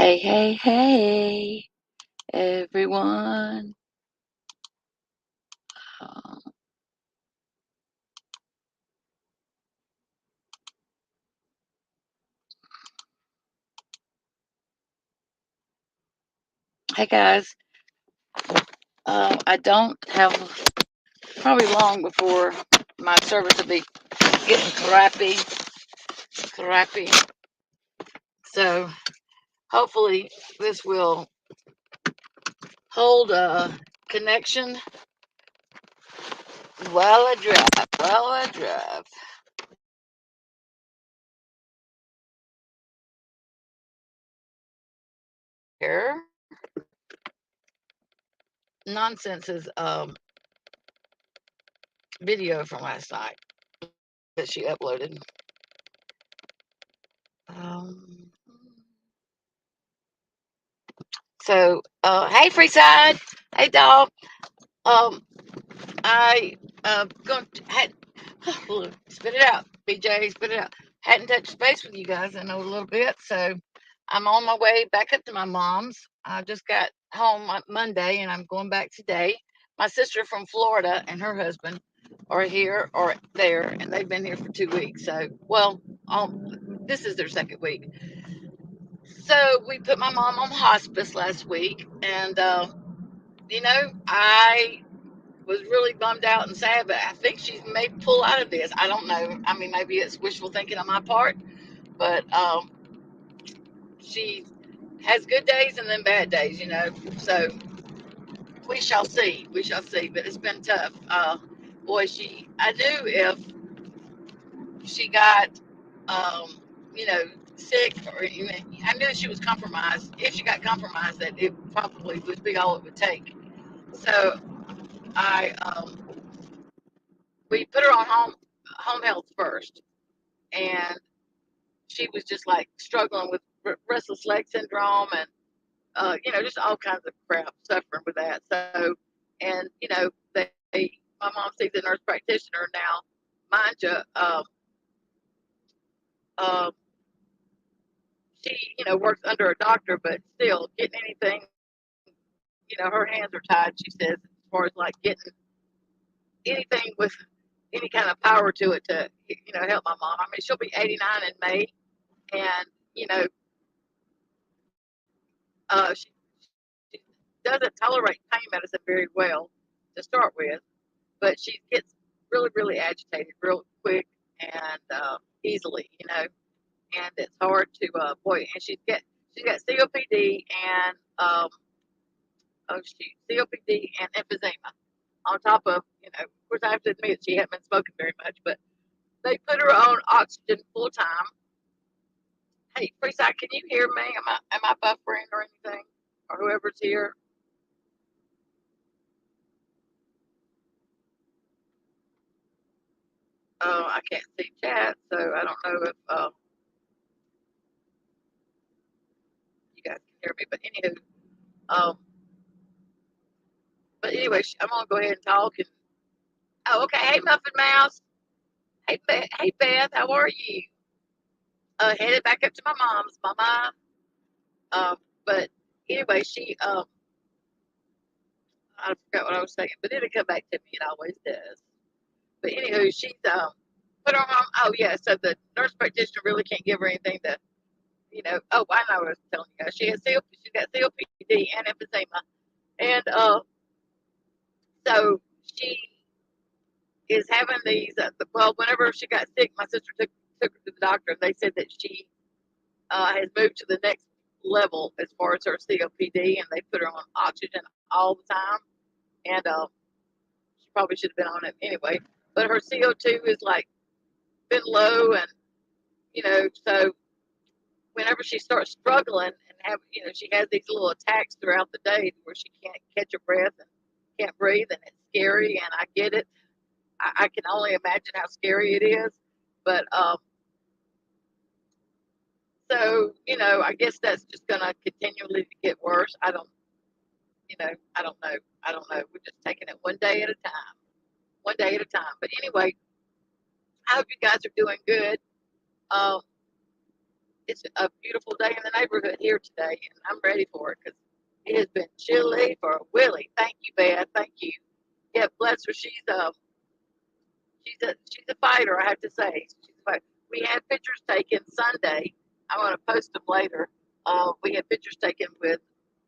Hey, hey, hey, everyone. Uh, hey, guys. I don't have probably long before my service will be getting crappy. So hopefully this will hold a connection while I drive. Here, nonsense is video from last night that she uploaded. Um, hey, Freeside. Hey, dog. Um, I going to, had spit it out, BJ, spit it out. Hadn't touched base with you guys in a little bit, so I'm on my way back up to my mom's. I just got home on Monday, and I'm going back today. My sister from Florida and her husband are here or there, and they've been here for 2 weeks. So, well, this is their second week. So we put my mom on hospice last week, and I was really bummed out and sad, but I think she may pull out of this. I don't know. I mean, maybe it's wishful thinking on my part, but she has good days and then bad days. So we shall see. We shall see. But it's been tough. Boy, I knew if she got, um, you know, sick or I knew she was compromised. If she got compromised, that it probably would be all it would take. So I, we put her on home health first, and she was just like struggling with restless leg syndrome and just all kinds of crap, suffering with that. So, and my mom sees a nurse practitioner now. Mind you, uh, she works under a doctor, but still getting anything, her hands are tied. She says as far as like getting anything with any kind of power to it to help my mom. I mean, she'll be 89 in May, and you know, she doesn't tolerate pain medicine very well to start with, but she gets really, really agitated real quick and easily, and it's hard to boy. And she's got COPD and COPD and emphysema on top of of course I have to admit she hadn't been smoking very much, but they put her on oxygen full time. Hey, Freeside, can you hear me? Am I buffering or anything, or whoever's here? I can't see chat, so I don't know if you guys can hear me. But anywho, um, but anyway, I'm gonna go ahead and talk. And okay, hey Muffin Mouse, hey Beth, how are you? Headed back up to my mom's, Mama. Um, but anyway, I forgot what I was saying, but it'll come back to me. It always does. But anywho, she's put her on. Oh yeah, so the nurse practitioner really can't give her anything to, Oh, I know what I was telling you guys. She's got COPD and emphysema, and so she is having these. Well, whenever she got sick, my sister took her to the doctor, and they said that she has moved to the next level as far as her COPD, and they put her on oxygen all the time, and she probably should have been on it anyway. But her CO2 is like been low, and so whenever she starts struggling and she has these little attacks throughout the day where she can't catch her breath and can't breathe, and it's scary, and I get it. I can only imagine how scary it is, but so I guess that's just gonna continually get worse. I don't know. I don't know. We're just taking it one day at a time, one day at a time. But anyway, I hope you guys are doing good. Um, It's a beautiful day in the neighborhood here today, and I'm ready for it because it has been chilly for a willy. Thank you, Beth. Thank you. Yeah, bless her. She's a fighter. I have to say, she's a fighter. We had pictures taken Sunday. I'm going to post them later. We had pictures taken with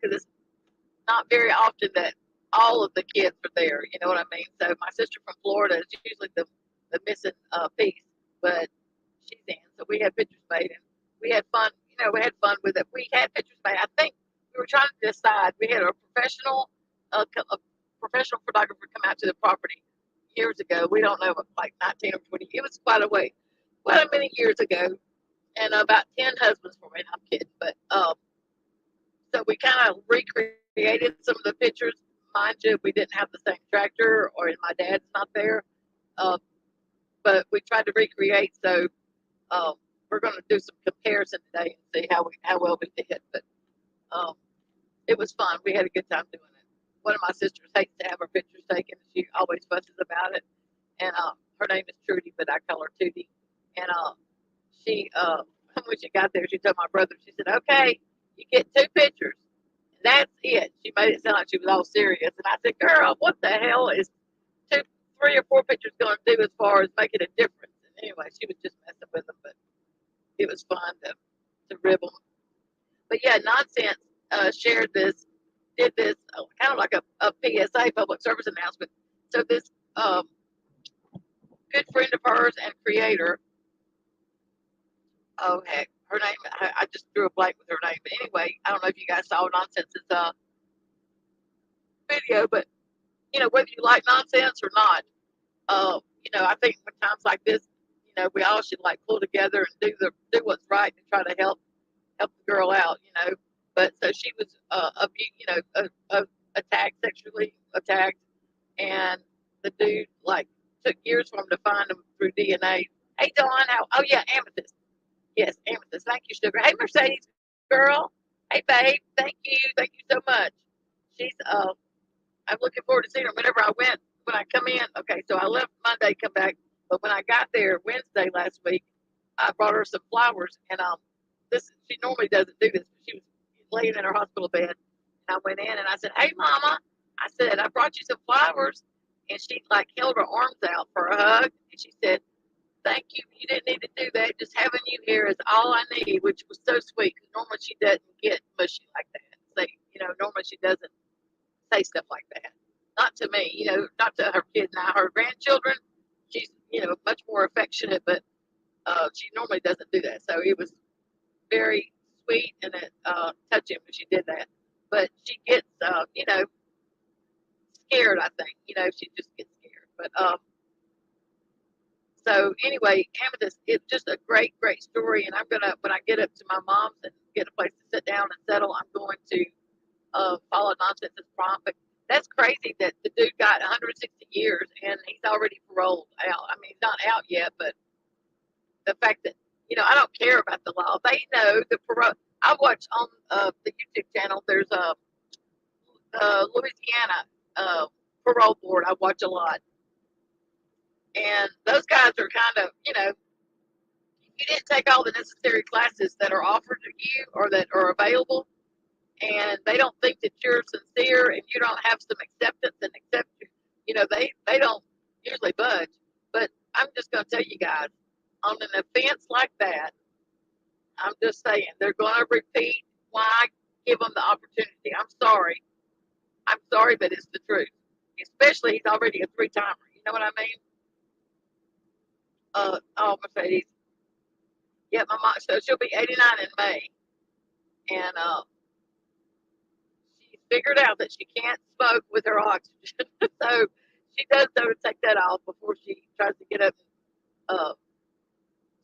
because it's not very often that all of the kids are there. You know what I mean? So my sister from Florida is usually the missing piece, but she's in. So we had pictures made, and we had fun. You know, we had fun with it. We had pictures made. I think we were trying to decide. We had a professional photographer come out to the property years ago. We don't know, like 19 or 20. It was quite a many years ago, and about 10 husbands for me. I'm kidding, but so we kind of recreated some of the pictures. Mind you, we didn't have the same tractor, or my dad's not there. Uh, but we tried to recreate. So we're going to do some comparison today and see how well we did. But um, it was fun. We had a good time doing it. One of my sisters hates to have her pictures taken. She always fusses about it. And her name is Trudy, but I call her Tootie. And she, when she got there, she told my brother, she said, "Okay, you get 2 pictures. And that's it." She made it sound like she was all serious. And I said, "Girl, what the hell is 3 or 4 pictures going to do as far as making a difference?" And anyway, she was just messing with them, but it was fun to rib them. But yeah, Nonsense shared this, did this kind of like a PSA, public service announcement. So this good friend of hers and creator, oh heck, her name, I just drew a blank with her name. But anyway, I don't know if you guys saw Nonsense's video, but whether you like nonsense or not, I think when times like this, we all should like pull together and do what's right and try to help the girl out, But so she was, attacked, sexually attacked, and the dude like took years for him to find him through DNA. Hey Dawn, how? Oh yeah, Amethyst. Yes, Amethyst. Thank you, sugar. Hey Mercedes, girl. Hey babe. Thank you so much. She's I'm looking forward to seeing her whenever when I come in. Okay, so I left Monday, come back, but when I got there Wednesday last week, I brought her some flowers, and this she normally doesn't do this, but she was laying in her hospital bed, and I went in and I said, "Hey, Mama," I said, "I brought you some flowers," and she like held her arms out for a hug, and she said, "Thank you. You didn't need to do that. Just having you here is all I need," which was so sweet because normally she doesn't get mushy like that. So, normally she doesn't say stuff like that. Not to me, not to her kid now. Her grandchildren, she's, much more affectionate, but she normally doesn't do that. So it was very sweet and it touching when she did that. But she gets, scared, I think. She just gets scared. But so anyway, Amethyst, it's just a great, great story. And I'm going to, when I get up to my mom's and get a place to sit down and settle, I'm going to follow Nonsense's prompt. That's crazy that the dude got 160 years and he's already paroled out. I mean, he's not out yet, but the fact that, I don't care about the law. They know the parole. I watch on the YouTube channel, there's a Louisiana parole board I watch a lot. And those guys are kind of, you didn't take all the necessary classes that are offered to you or that are available, and they don't think that you're sincere and you don't have some acceptance and accept you, they don't usually budge. But I'm just going to tell you guys, on an offense like that, I'm just saying they're going to repeat. Why give them the opportunity? I'm sorry, but it's the truth. Especially he's already a 3-timer. You know what I mean? Oh, Mercedes. Yeah, my mom. So she'll be 89 in May, and she figured out that she can't smoke with her oxygen. So she does know to take that off before she tries to get up. Uh,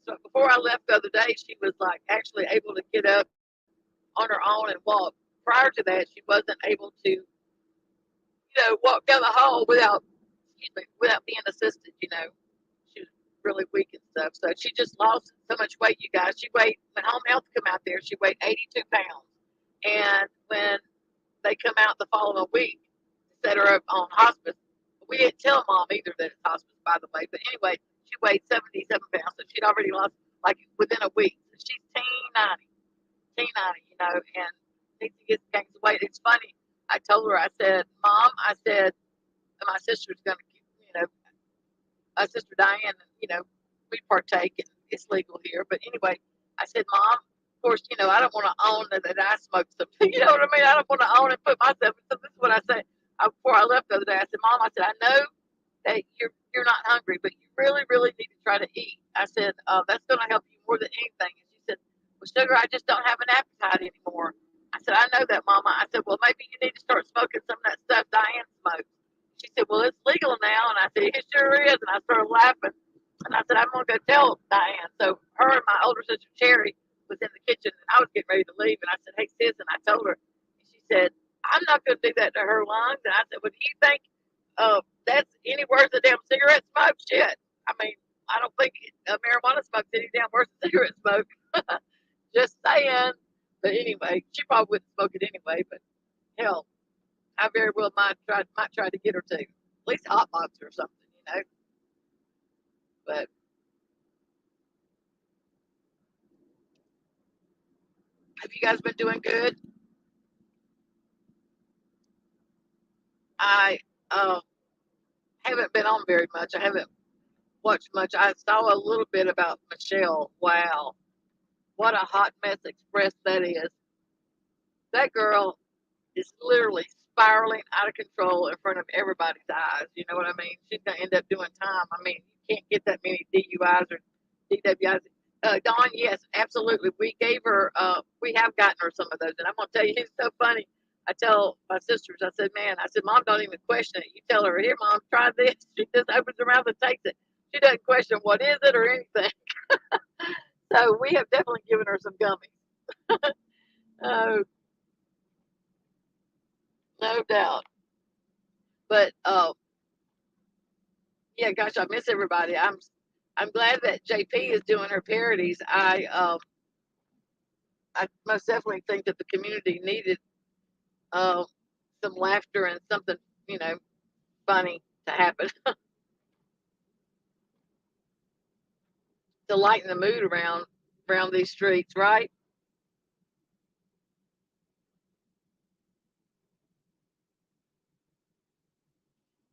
so before I left the other day, she was like actually able to get up on her own and walk. Prior to that, she wasn't able to, walk down the hall without being assisted. She was really weak and stuff. So she just lost so much weight, you guys. When home health come out there, she weighed 82 pounds. And when they come out the following week, set her up on hospice. We didn't tell mom either that it's hospice, by the way. But anyway, she weighed 77 pounds. So she'd already lost, like, within a week. she's teeny, you know, and needs to get gains weight. It's funny. I told her, I said, Mom, I said, my sister's going to, you know, my sister Diane, you know, we partake, and it's legal here. But anyway, I said, Mom, of course, you know, I don't want to own that I smoke something. You know what I mean? I don't want to own and put myself. So this is what I said before I left the other day. I said, Mom, I said, I know that you're not hungry, but you really need to try to eat. I said, that's going to help you more than anything. And she said, well, Sugar, I just don't have an appetite anymore. I said, I know that, Mama. I said, well, maybe you need to start smoking some of that stuff Diane smokes. She said, well, it's legal now. And I said, it sure is. And I started laughing. And I said, I'm going to go tell Diane. So her and my older sister, Cherry, was in the kitchen, and I was getting ready to leave. And I said, hey, sis. And I told her. And she said, I'm not going to do that to her lungs. And I said, well, do you think that's any worse than damn cigarette smoke? Shit. I mean, I don't think marijuana smoke's any damn worse than cigarette smoke. Just saying. But anyway, she probably wouldn't smoke it anyway. But hell, I very well might try to get her to at least hot box or something, you know. But have you guys been doing good? I uh, haven't been on very much. I haven't watched much. I saw a little bit about Michelle. Wow, what a hot mess express that is. That girl is literally spiraling out of control in front of everybody's eyes. You know what I mean? She's gonna end up doing time. I mean, you can't get that many DUIs or DWIs. Dawn, yes, absolutely. We gave her. We have gotten her some of those, and I'm gonna tell you, it's so funny. I tell my sisters, I said, man, I said, Mom, don't even question it. You tell her, here, Mom, try this. She just opens her mouth and takes it. She doesn't question what is it or anything. So we have definitely given her some gummies. Oh, no doubt. But yeah, gosh, I miss everybody. I'm glad that JP is doing her parodies. I most definitely think that the community needed uh, some laughter and something, you know, funny to happen to lighten the mood around these streets, right?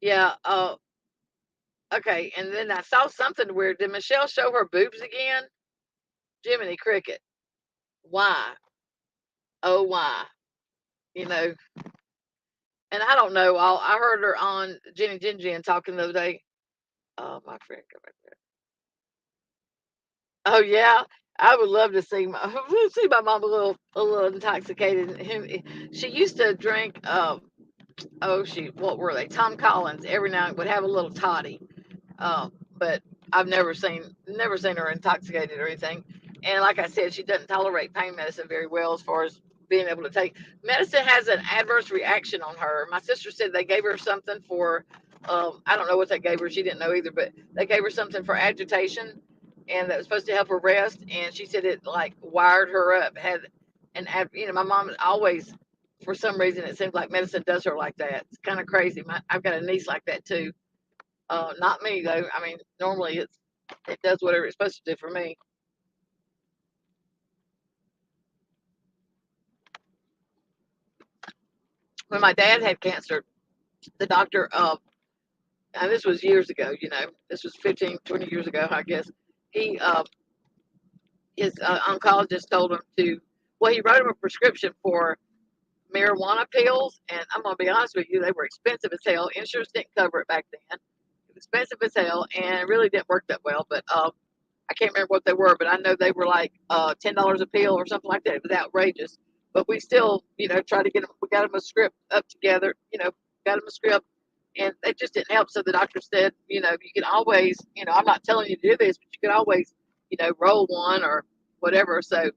Yeah. Okay. And then I saw something weird. Did Michelle show her boobs again? Jiminy Cricket. Why? Oh, why? You know. And I don't know. I heard her on Jenny Gingy and talking the other day. Oh, my friend, come back there. Oh yeah, I would love to see my see my mom a little intoxicated. She used to drink. Oh, she what were they? Tom Collins every night would have a little toddy. But I've never seen her intoxicated or anything. And like I said, she doesn't tolerate pain medicine very well as far as being able to take medicine has an adverse reaction on her. My sister said they gave her something for I don't know what they gave her. She didn't know either, but they gave her something for agitation and that was supposed to help her rest. And she said it like wired her up. Had an you know, my mom always for some reason it seems like medicine does her like that. It's kind of crazy. I've got a niece like that too. Not me though. I mean, normally it does whatever it's supposed to do for me. When my dad had cancer, the doctor, and this was years ago, you know, this was 15, 20 years ago, I guess. He, his oncologist told him to, well, he wrote him a prescription for marijuana pills, and I'm gonna be honest with you, they were expensive as hell. Insurance didn't cover it back then. It was expensive as hell, and it really didn't work that well. But I can't remember what they were, but I know they were like $10 a pill or something like that. It was outrageous. But we still, you know, tried to get them. We got them a script up together. You know, got them a script, and it just didn't help. So the doctor said, you know, you can always, you know, I'm not telling you to do this, but you can always, you know, roll one or whatever. So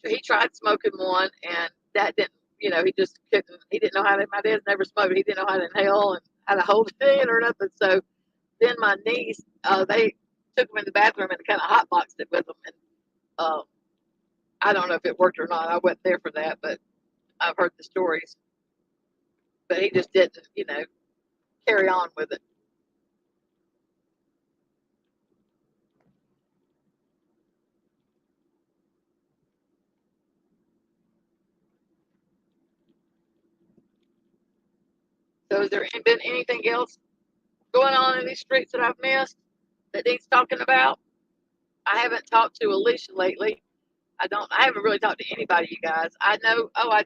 he tried smoking one, and that didn't, you know, he just couldn't. He didn't know how to. My dad never smoked. He didn't know how to inhale and how to hold it in or nothing. So then my niece, they took him in the bathroom and kind of hotboxed it with them. And uh, I don't know if it worked or not. I wasn't there for that, but I've heard the stories. But he just didn't, you know, carry on with it. So has there been anything else going on in these streets that I've missed that needs talking about? I haven't talked to Alicia lately. I haven't really talked to anybody, you guys. I know, I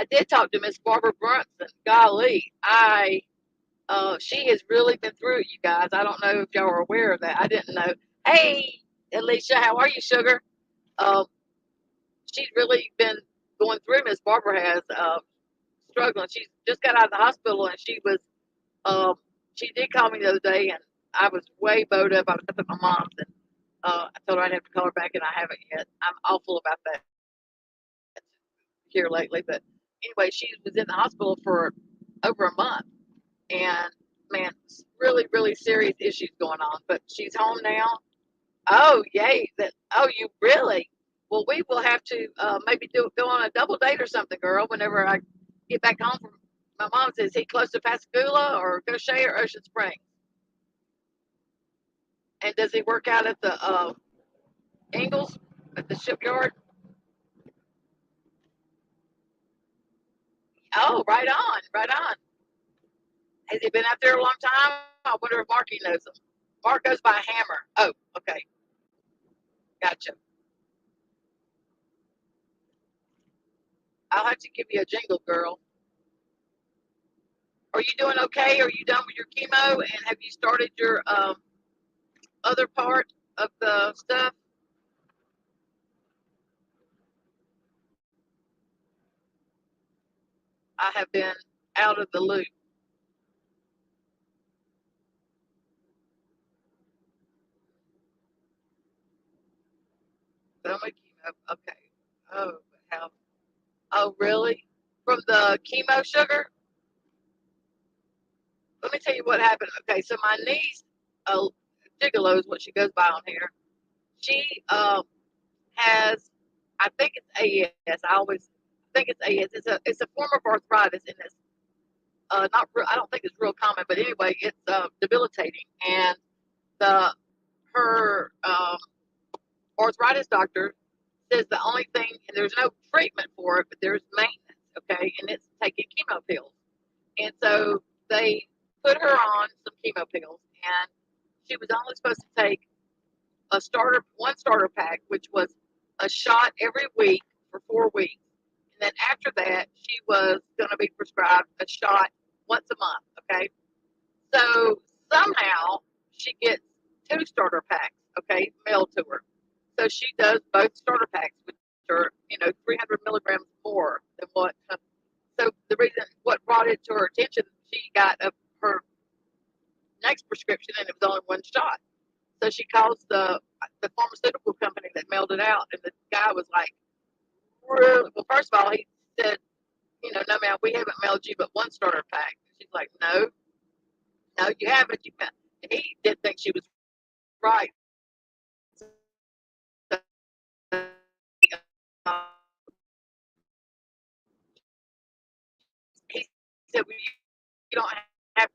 did talk to Miss Barbara Brunson. Golly, she has really been through it, you guys. I don't know if y'all are aware of that. I didn't know. Hey, Alicia, how are you, sugar? Um, she's really been going through. Miss Barbara has, struggling. She just got out of the hospital, and um, she did call me the other day, and I was way bowed up. I was up at my mom's, and I told her I'd have to call her back, and I haven't yet. I'm awful about that here lately, but anyway, she was in the hospital for over a month, and man, really, really serious issues going on. But she's home now. Oh, yay! That. Oh, you really? Well, we will have to maybe go on a double date or something, girl. Whenever I get back home from my mom's, is he close to Pascagoula or Goshen or Ocean Springs? And does he work out at the Ingalls at the shipyard? Oh, right on, right on. Has he been out there a long time? I wonder if Marky knows him. Mark goes by Hammer. Oh, okay, gotcha. I'll have to give you a jingle, girl. Are you doing okay? Are you done with your chemo? And have you started your other part of the stuff? I have been out of the loop. Stomach chemo. Okay. Oh, how? Oh, really? From the chemo sugar? Let me tell you what happened. Okay, so my niece, uh, Gigolo is what she goes by on here. She has, I think it's AS. I always think it's AS. It's a form of arthritis, and it's not real. I don't think it's real common, but anyway, it's debilitating. And the her arthritis doctor says the only thing, and there's no treatment for it, but there's maintenance. Okay, and it's taking chemo pills. And so they put her on some chemo pills, and she was only supposed to take one starter pack, which was a shot every week for 4 weeks. And then after that, she was going to be prescribed a shot once a month. Okay. So somehow she gets two starter packs, okay, mailed to her. So she does both starter packs, which are, 300 milligrams more than what. So the reason, what brought it to her attention, she got her next prescription, and it was only one shot. So she calls the pharmaceutical company that mailed it out, and the guy was like, really? Well, first of all, he said, no, ma'am, we haven't mailed you but one starter pack. She's like, no, no, you haven't. And he did think she was right. So, uh, he said, well, you don't have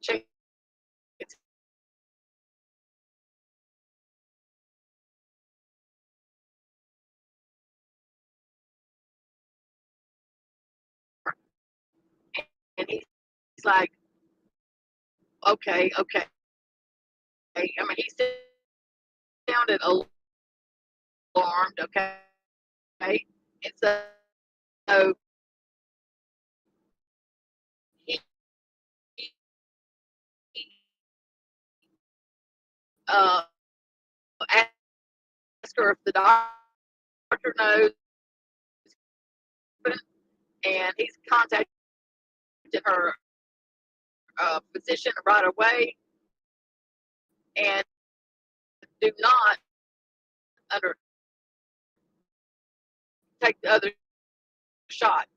change. And he's like, okay, okay. I mean, he sounded alarmed, okay? And so he, he uh, asked her if the doctor knows, and he's contacted her physician right away, and do not under take the other shot.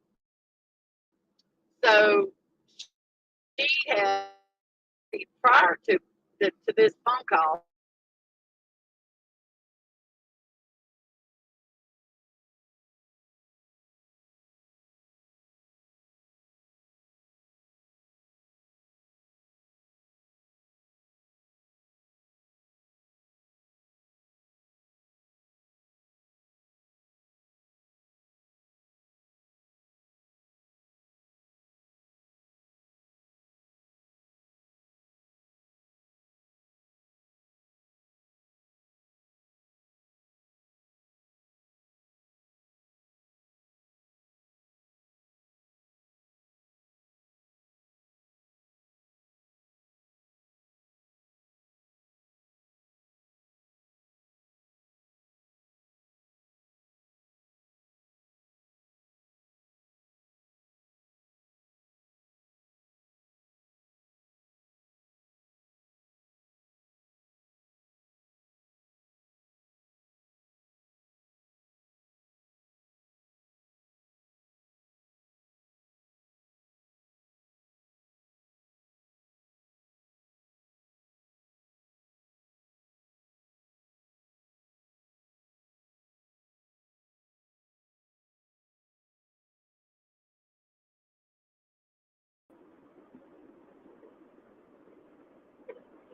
So she had prior to this phone call